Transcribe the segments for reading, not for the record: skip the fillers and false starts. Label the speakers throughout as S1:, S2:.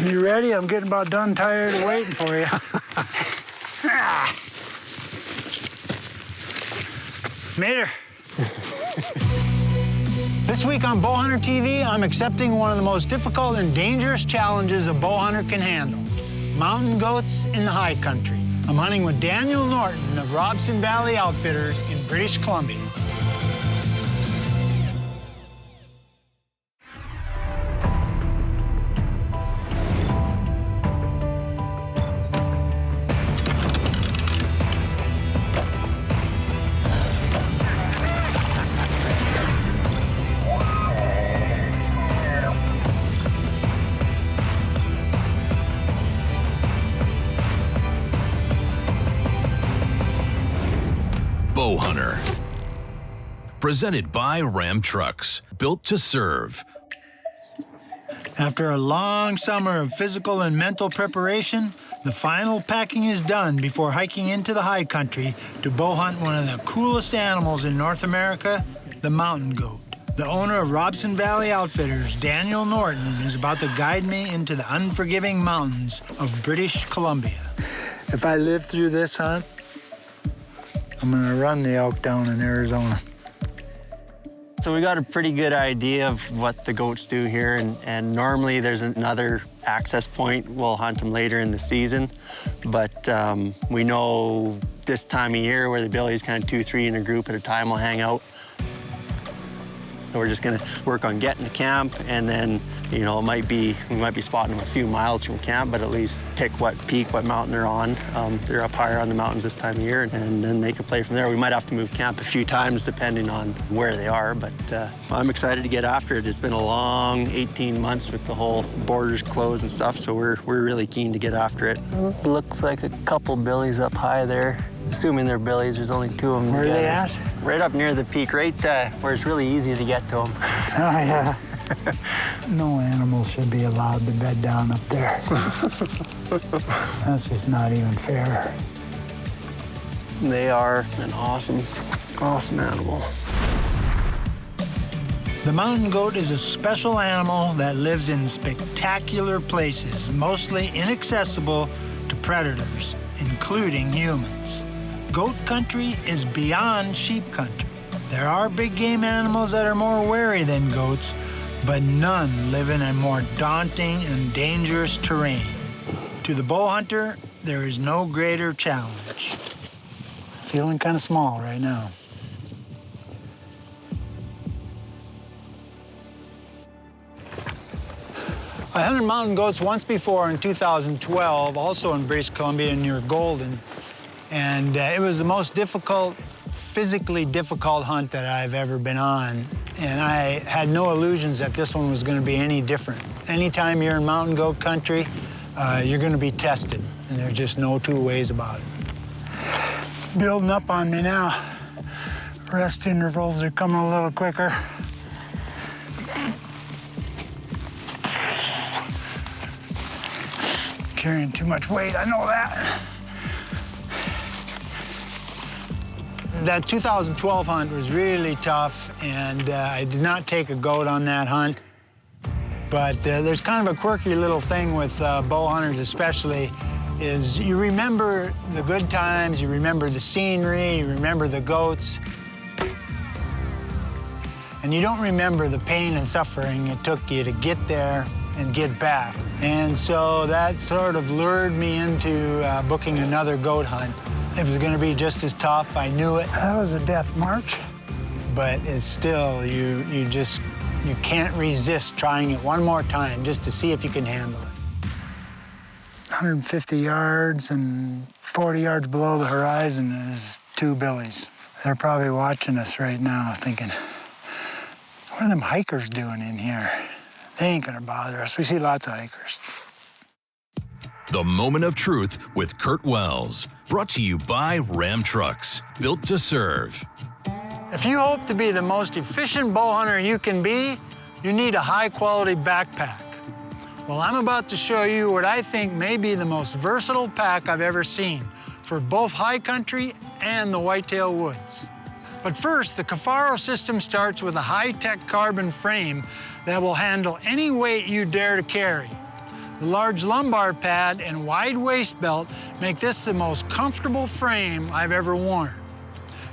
S1: You ready? I'm getting about done tired of waiting for you. Made her. This week on Bowhunter TV, I'm accepting one of the most difficult and dangerous challenges a bowhunter can handle: mountain goats in the high country. I'm hunting with Daniel Norton of Robson Valley Outfitters in British Columbia.
S2: Bowhunter. Presented by Ram Trucks, built to serve.
S1: After a long summer of physical and mental preparation, the final packing is done before hiking into the high country to bow hunt one of the coolest animals in North America, the mountain goat. The owner of Robson Valley Outfitters, Daniel Norton, is about to guide me into the unforgiving mountains of British Columbia. If I live through this hunt, I'm gonna run the elk down in Arizona.
S3: So we got a pretty good idea of what the goats do here, and normally there's another access point. We'll hunt them later in the season, but we know this time of year where the billies kind of 2-3 in a group at a time will hang out. So we're just gonna work on getting to camp, and then, you know, we might be spotting them a few miles from camp, but at least pick what peak, what mountain they're on. They're up higher on the mountains this time of year, and then they can play from there. We might have to move camp a few times depending on where they are, but I'm excited to get after it. It's been a long 18 months with the whole borders closed and stuff, so we're really keen to get after it. Looks like a couple billies up high there. Assuming they're billies, there's only 2 of them.
S1: Where are they at?
S3: Right up near the peak, right where it's really easy to get to them.
S1: Oh, yeah. No animal should be allowed to bed down up there. That's just not even fair.
S3: They are an awesome animal.
S1: The mountain goat is a special animal that lives in spectacular places, mostly inaccessible to predators, including humans. Goat country is beyond sheep country. There are big game animals that are more wary than goats, but none live in a more daunting and dangerous terrain. To the bow hunter, there is no greater challenge. Feeling kind of small right now. I hunted mountain goats once before in 2012, also in British Columbia near Golden, and it was the most physically difficult hunt that I've ever been on, and I had no illusions that this one was going to be any different. Anytime you're in mountain goat country, you're going to be tested, and there's just no two ways about it. Building up on me now. Rest intervals are coming a little quicker. Carrying too much weight, I know that. That 2012 hunt was really tough, and I did not take a goat on that hunt. But there's kind of a quirky little thing with bow hunters especially, is you remember the good times, you remember the scenery, you remember the goats, and you don't remember the pain and suffering it took you to get there and get back. And so that sort of lured me into booking another goat hunt. It was gonna be just as tough, I knew it. That was a death march. But it's still, you can't resist trying it one more time just to see if you can handle it. 150 yards and 40 yards below the horizon is 2 billies. They're probably watching us right now thinking, what are them hikers doing in here? They ain't gonna bother us. We see lots of hikers.
S2: The Moment of Truth with Curt Wells. Brought to you by Ram Trucks, built to serve.
S1: If you hope to be the most efficient bow hunter you can be, you need a high-quality backpack. Well, I'm about to show you what I think may be the most versatile pack I've ever seen for both high country and the whitetail woods. But first, the Cafaro system starts with a high-tech carbon frame that will handle any weight you dare to carry. The large lumbar pad and wide waist belt make this the most comfortable frame I've ever worn.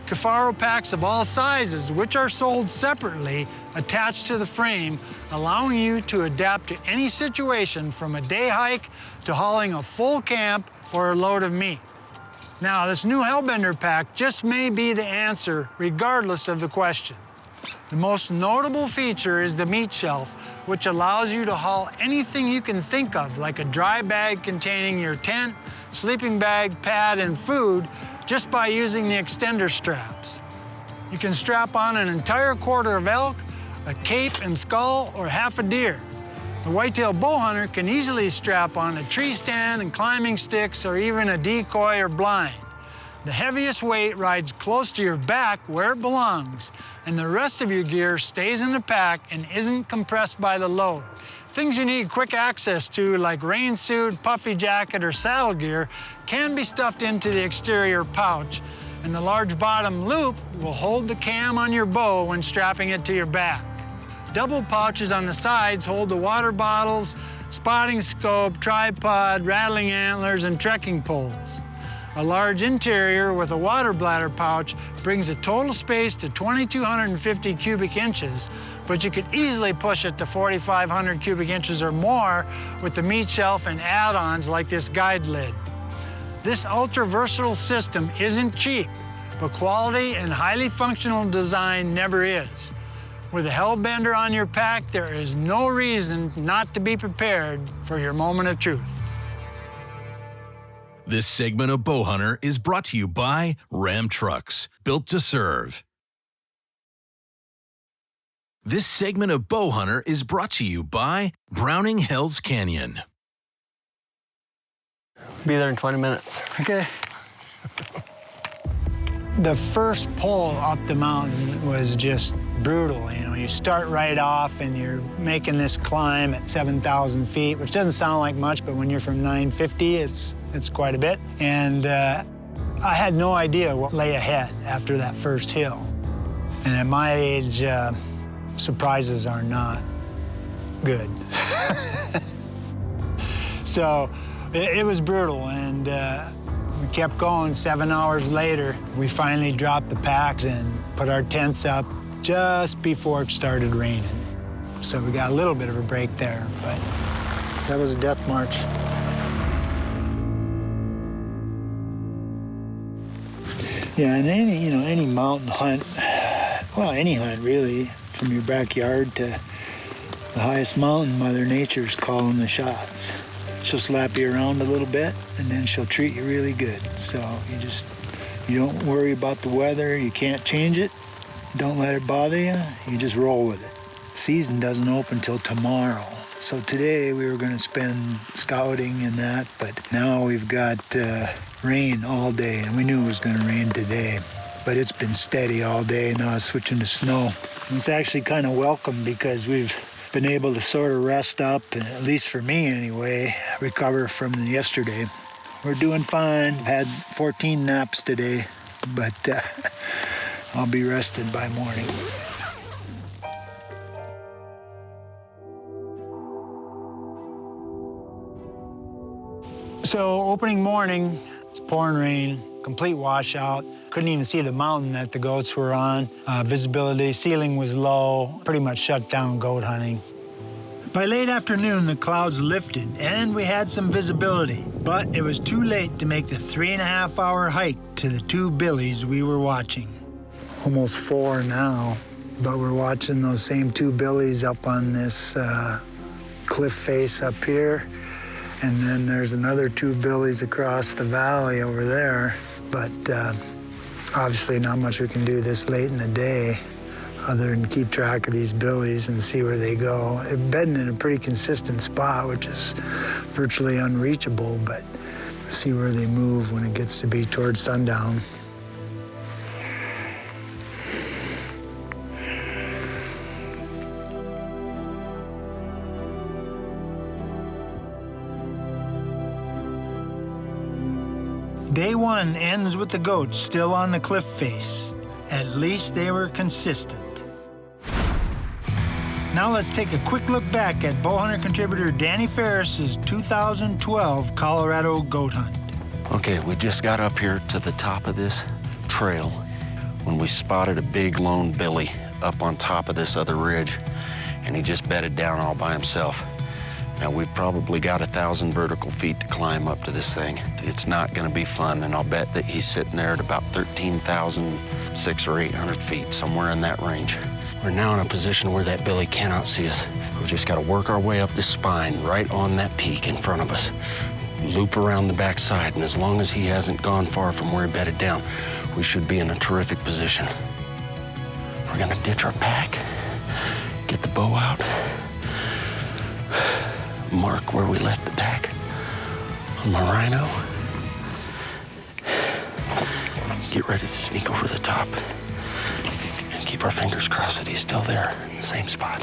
S1: Cafaro packs of all sizes, which are sold separately, attached to the frame, allowing you to adapt to any situation from a day hike to hauling a full camp or a load of meat. Now, this new Hellbender pack just may be the answer regardless of the question. The most notable feature is the meat shelf, which allows you to haul anything you can think of, like a dry bag containing your tent, sleeping bag, pad, and food, just by using the extender straps. You can strap on an entire quarter of elk, a cape and skull, or half a deer. The whitetail bow hunter can easily strap on a tree stand and climbing sticks, or even a decoy or blind. The heaviest weight rides close to your back where it belongs, and the rest of your gear stays in the pack and isn't compressed by the load. Things you need quick access to, like rain suit, puffy jacket, or saddle gear, can be stuffed into the exterior pouch, and the large bottom loop will hold the cam on your bow when strapping it to your back. Double pouches on the sides hold the water bottles, spotting scope, tripod, rattling antlers, and trekking poles. A large interior with a water bladder pouch brings the total space to 2,250 cubic inches, but you could easily push it to 4,500 cubic inches or more with the meat shelf and add-ons like this guide lid. This ultra-versatile system isn't cheap, but quality and highly functional design never is. With a Hellbender on your pack, there is no reason not to be prepared for your moment of truth.
S2: This segment of Bowhunter is brought to you by Ram Trucks, built to serve. This segment of Bowhunter is brought to you by Browning Hells Canyon.
S3: Be there in 20 minutes.
S1: Okay. The first pull up the mountain was just brutal. You know, you start right off and you're making this climb at 7,000 feet, which doesn't sound like much, but when you're from 950, it's quite a bit. And I had no idea what lay ahead after that first hill. And at my age, surprises are not good. So it was brutal, and we kept going. 7 hours later, we finally dropped the packs and put our tents up just before it started raining. So we got a little bit of a break there, but that was a death march. Yeah, and any mountain hunt, well, any hunt really, from your backyard to the highest mountain, Mother Nature's calling the shots. She'll slap you around a little bit, and then she'll treat you really good. So you don't worry about the weather. You can't change it. Don't let it bother you. You just roll with it. Season doesn't open till tomorrow. So today we were going to spend scouting and that, but now we've got rain all day, and we knew it was going to rain today. But it's been steady all day. Now it's switching to snow. And it's actually kind of welcome because we've been able to sort of rest up, at least for me anyway, recover from yesterday. We're doing fine. Had 14 naps today, but I'll be rested by morning. So opening morning, it's pouring rain, complete washout. Couldn't even see the mountain that the goats were on. Visibility, ceiling was low, pretty much shut down goat hunting. By late afternoon, the clouds lifted and we had some visibility, but it was too late to make the 3.5-hour hike to the two billies we were watching. Almost 4 now, but we're watching those same two billies up on this cliff face up here. And then there's another 2 billies across the valley over there. But obviously not much we can do this late in the day other than keep track of these billies and see where they go. They're bedding in a pretty consistent spot, which is virtually unreachable, but see where they move when it gets to be towards sundown. Day 1 ends with the goats still on the cliff face. At least they were consistent. Now let's take a quick look back at Bowhunter contributor Danny Ferris's 2012 Colorado goat hunt.
S4: Okay, we just got up here to the top of this trail when we spotted a big lone billy up on top of this other ridge, and he just bedded down all by himself. Now, we've probably got 1,000 vertical feet to climb up to this thing. It's not gonna be fun, and I'll bet that he's sitting there at about 13,600 or 800 feet, somewhere in that range. We're now in a position where that billy cannot see us. We've just gotta work our way up the spine right on that peak in front of us. Loop around the backside, and as long as he hasn't gone far from where he bedded down, we should be in a terrific position. We're gonna ditch our pack, get the bow out, mark where we left the pack on my rhino, get ready to sneak over the top, and keep our fingers crossed that he's still there in the same spot.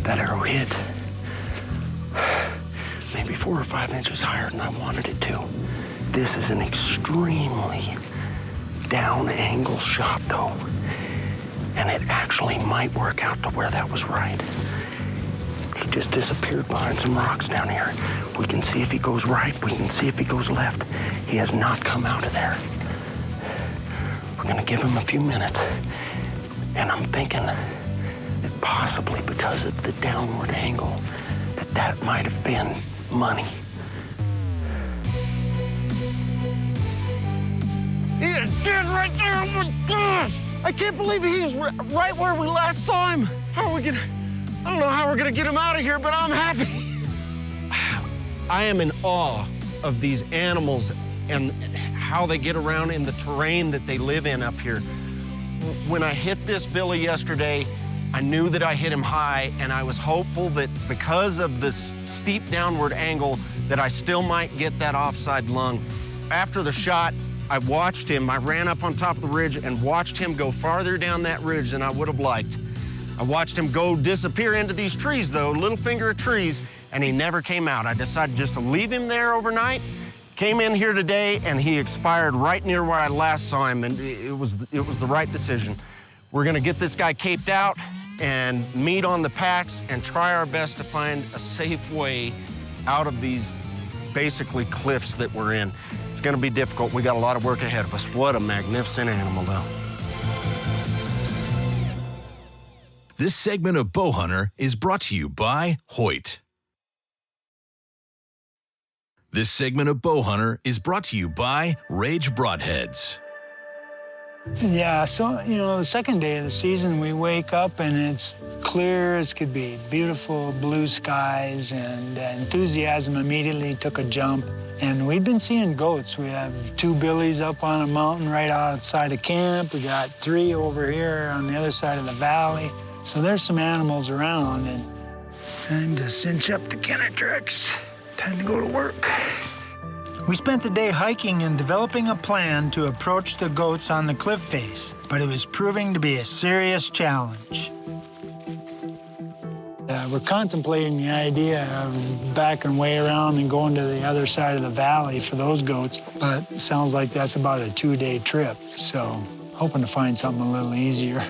S4: That arrow hit maybe 4 or 5 inches higher than I wanted it to. This is an extremely down angle shot though, and it actually might work out to where that was right. He just disappeared behind some rocks down here. We can see if he goes right, we can see if he goes left. He has not come out of there. We're gonna give him a few minutes, and I'm thinking that possibly because of the downward angle, that might have been money.
S5: He is dead right there, oh my gosh! I can't believe he's right where we last saw him. How are we gonna, I don't know how we're gonna get him out of here, but I'm happy. I am in awe of these animals and how they get around in the terrain that they live in up here. When I hit this billy yesterday, I knew that I hit him high, and I was hopeful that because of this steep downward angle that I still might get that offside lung. After the shot, I watched him. I ran up on top of the ridge and watched him go farther down that ridge than I would have liked. I watched him go disappear into these trees, though, little finger of trees, and he never came out. I decided just to leave him there overnight. Came in here today, and he expired right near where I last saw him, and it was the right decision. We're gonna get this guy caped out and meet on the packs and try our best to find a safe way out of these basically cliffs that we're in. It's gonna be difficult. We got a lot of work ahead of us. What a magnificent animal, though.
S2: This segment of Bowhunter is brought to you by Hoyt. This segment of Bowhunter is brought to you by Rage Broadheads.
S1: Yeah, so, the second day of the season, we wake up and it's clear as could be. Beautiful blue skies, and enthusiasm immediately took a jump. And we've been seeing goats. We have 2 billies up on a mountain right outside of camp. We got 3 over here on the other side of the valley. So there's some animals around, and time to cinch up the Kennetrix. Time to go to work. We spent the day hiking and developing a plan to approach the goats on the cliff face, but it was proving to be a serious challenge. We're contemplating the idea of backing way around and going to the other side of the valley for those goats, but it sounds like that's about a 2-day trip, so hoping to find something a little easier.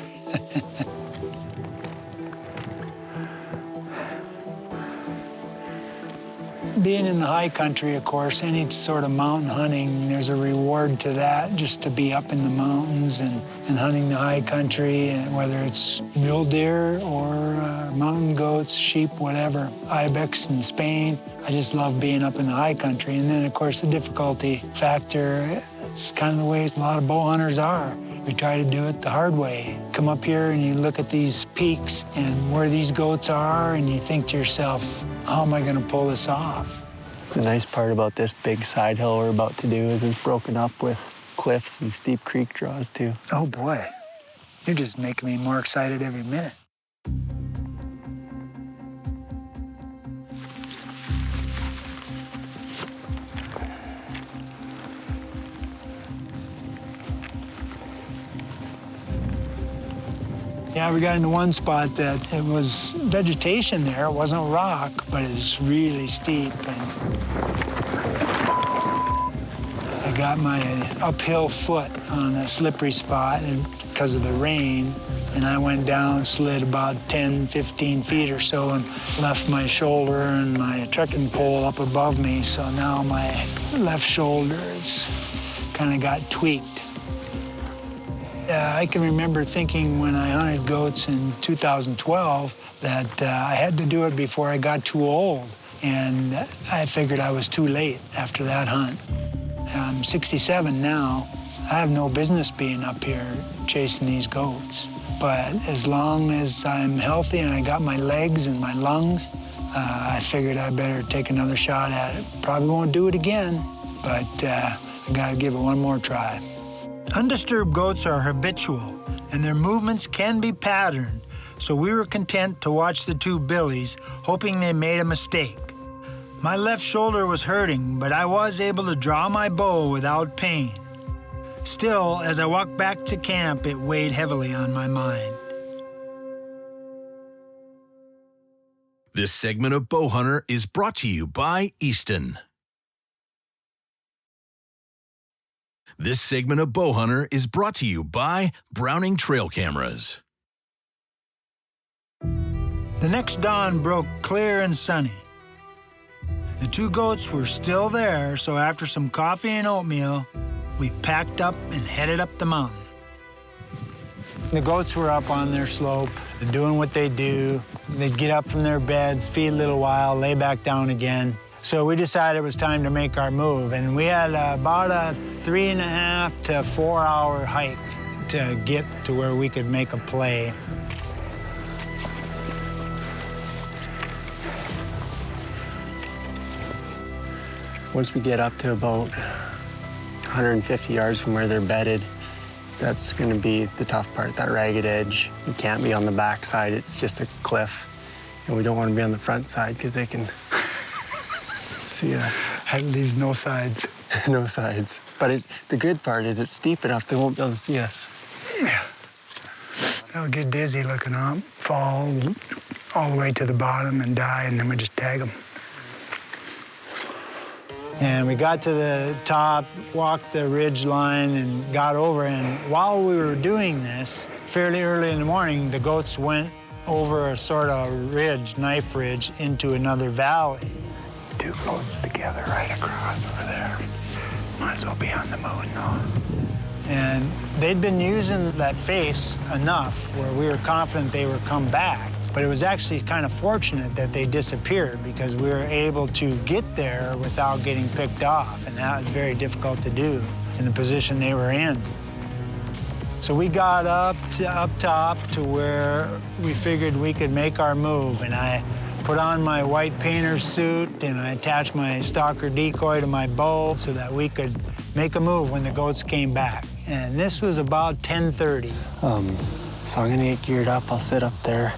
S1: Being in the high country, of course, any sort of mountain hunting, there's a reward to that, just to be up in the mountains and hunting the high country, and whether it's mule deer or mountain goats, sheep, whatever, ibex in Spain. I just love being up in the high country. And then, of course, the difficulty factor, it's kind of the way a lot of bow hunters are. We try to do it the hard way. Come up here and you look at these peaks and where these goats are, and you think to yourself, how am I going to pull this off?
S3: The nice part about this big side hill we're about to do is it's broken up with cliffs and steep creek draws, too.
S1: Oh, boy. You're just making me more excited every minute. Yeah, we got into one spot that it was vegetation there. It wasn't rock, but it was really steep. And I got my uphill foot on a slippery spot and because of the rain. And I went down, slid about 10, 15 feet or so, and left my shoulder and my trekking pole up above me. So now my left shoulder is kind of got tweaked. I can remember thinking when I hunted goats in 2012 that I had to do it before I got too old. And I figured I was too late after that hunt. I'm 67 now. I have no business being up here chasing these goats. But as long as I'm healthy and I got my legs and my lungs, I figured I better take another shot at it. Probably won't do it again, but I gotta give it one more try.
S6: Undisturbed goats are habitual, and their movements can be patterned, so we were content to watch the two billies, hoping they made a mistake. My left shoulder was hurting, but I was able to draw my bow without pain. Still, as I walked back to camp, it weighed heavily on my mind.
S2: This segment of Bowhunter is brought to you by Easton. This segment of Bowhunter is brought to you by Browning Trail Cameras.
S6: The next dawn broke clear and sunny. The two goats were still there, so after some coffee and oatmeal, we packed up and headed up the mountain.
S1: The goats were up on their slope, doing what they do. They'd get up from their beds, feed a little while, lay back down again. So we decided it was time to make our move, and we had about a 3.5 to 4 hour hike to get to where we could make a play.
S3: Once we get up to about 150 yards from where they're bedded, that's going to be the tough part, that ragged edge. You can't be on the back side, it's just a cliff. And we don't want to be on the front side because they can see us.
S1: That leaves no sides.
S3: No sides. But the good part is it's steep enough they won't be able to see us.
S1: Yeah. They'll get dizzy looking up, fall all the way to the bottom and die, and then we just tag them. And we got to the top, walked the ridge line, and got over. And while we were doing this, fairly early in the morning, the goats went over a sort of ridge, knife ridge, into another valley. Two goats together right across over there. Might as well be on the moon, though. And they'd been using that face enough where we were confident they would come back. But it was actually kind of fortunate that they disappeared because we were able to get there without getting picked off, and that was very difficult to do in the position they were in. So we got up top to where we figured we could make our move, and I put on my white painter's suit and I attached my stalker decoy to my bow so that we could make a move when the goats came back. And this was about 10:30.
S3: So I'm gonna get geared up, I'll sit up there.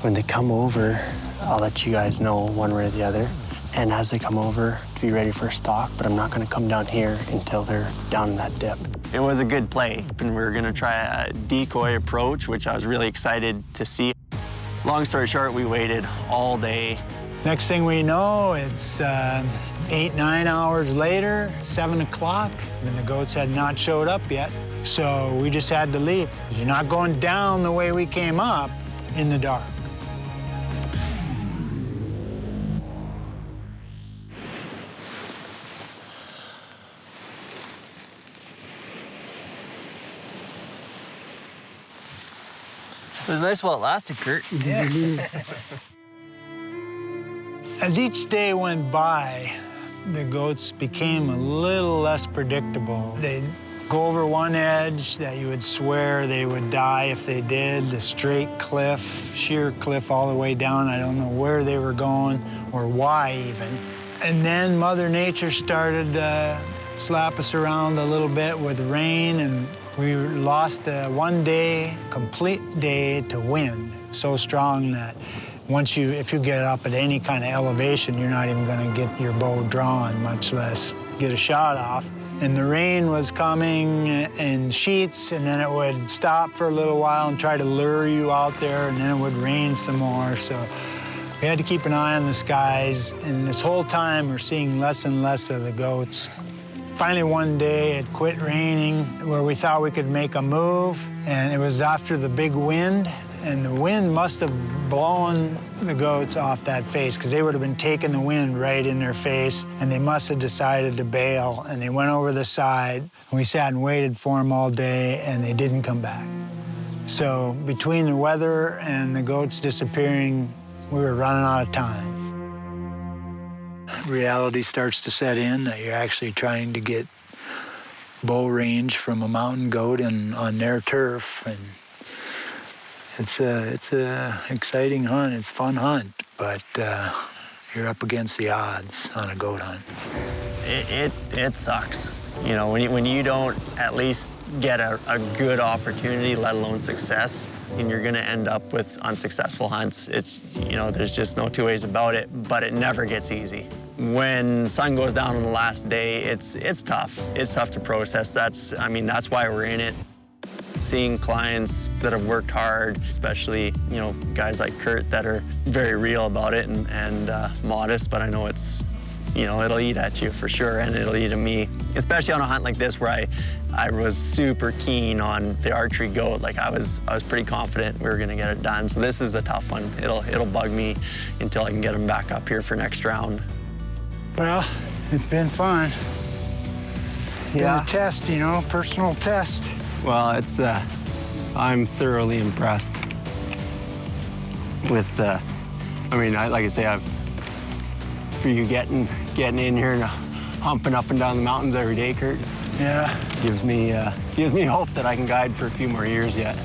S3: When they come over, I'll let you guys know one way or the other. And as they come over, to be ready for a stalk, but I'm not gonna come down here until they're down in that dip. It was a good play, and we were gonna try a decoy approach, which I was really excited to see. Long story short, we waited all day.
S1: Next thing we know, it's 8, 9 hours later, 7 o'clock, and the goats had not showed up yet. So we just had to leave. You're not going down the way we came up in the dark.
S3: It was nice while it lasted, Curt.
S1: Yeah. As each day went by, the goats became a little less predictable. They'd go over one edge that you would swear they would die if they did, the straight cliff, sheer cliff all the way down. I don't know where they were going or why even. And then Mother Nature started to slap us around a little bit with rain, and we lost one day, complete day to wind, so strong that if you get up at any kind of elevation, you're not even gonna get your bow drawn, much less get a shot off.
S6: and the rain was coming in sheets, and then it would stop for a little while and try to lure you out there, and then it would rain some more. So we had to keep an eye on the skies, and this whole time we're seeing less and less of the goats. Finally, one day it quit raining where we thought we could make a move, and it was after the big wind, and the wind must have blown the goats off that face, because they would have been taking the wind right in their face, and they must have decided to bail, and they went over the side. And we sat and waited for them all day, and they didn't come back. So between the weather and the goats disappearing, we were running out of time. Reality starts to set in that you're actually trying to get bow range from a mountain goat on their turf, and it's a exciting hunt. It's a fun hunt, but you're up against the odds on a goat hunt.
S3: It sucks. You know, when you don't at least get a good opportunity, let alone success, and you're gonna end up with unsuccessful hunts. It's, you know, there's just no two ways about it, but it never gets easy. When sun goes down on the last day, it's tough. It's tough to process. That's why we're in it. Seeing clients that have worked hard, especially, you know, guys like Curt that are very real about it and modest, but I know it's, you know, it'll eat at you for sure, and it'll eat at me, especially on a hunt like this where I was super keen on the archery goat. Like I was pretty confident we were gonna get it done. So this is a tough one. It'll bug me until I can get him back up here for next round.
S6: Well, it's been fun.
S3: Yeah.
S6: Been a test, you know, personal test.
S3: Well, it's, I'm thoroughly impressed with, like I say, for you getting in here and humping up and down the mountains every day, Curt.
S6: Yeah.
S3: Gives me hope that I can guide for a few more years yet.